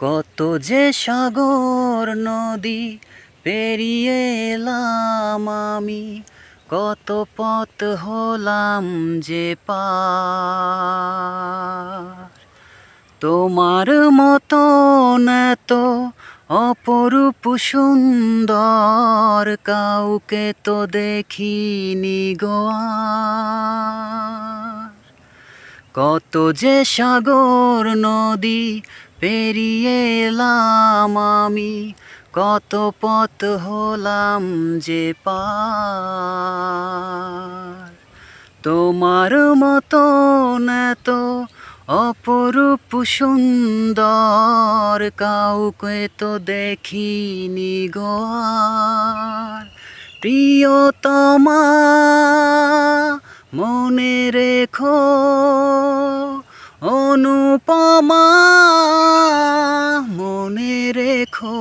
কত যে সাগর নদী পেরিয়ে এলাম আমি, কত পথ হলাম যে পার। তোমার মতন এত অপরূপ সুন্দর কাউকে তো দেখিনি গো আর। কত যে সাগর নদী পেরিয়ে এলাম আমি, কত পথ হলাম যে পার। তোমার মতন এত অপরূপ সুন্দর কাউকে তো দেখিনি গো আর। প্রিয়তমা মনে রেখো, অনুপমা মনে রেখো,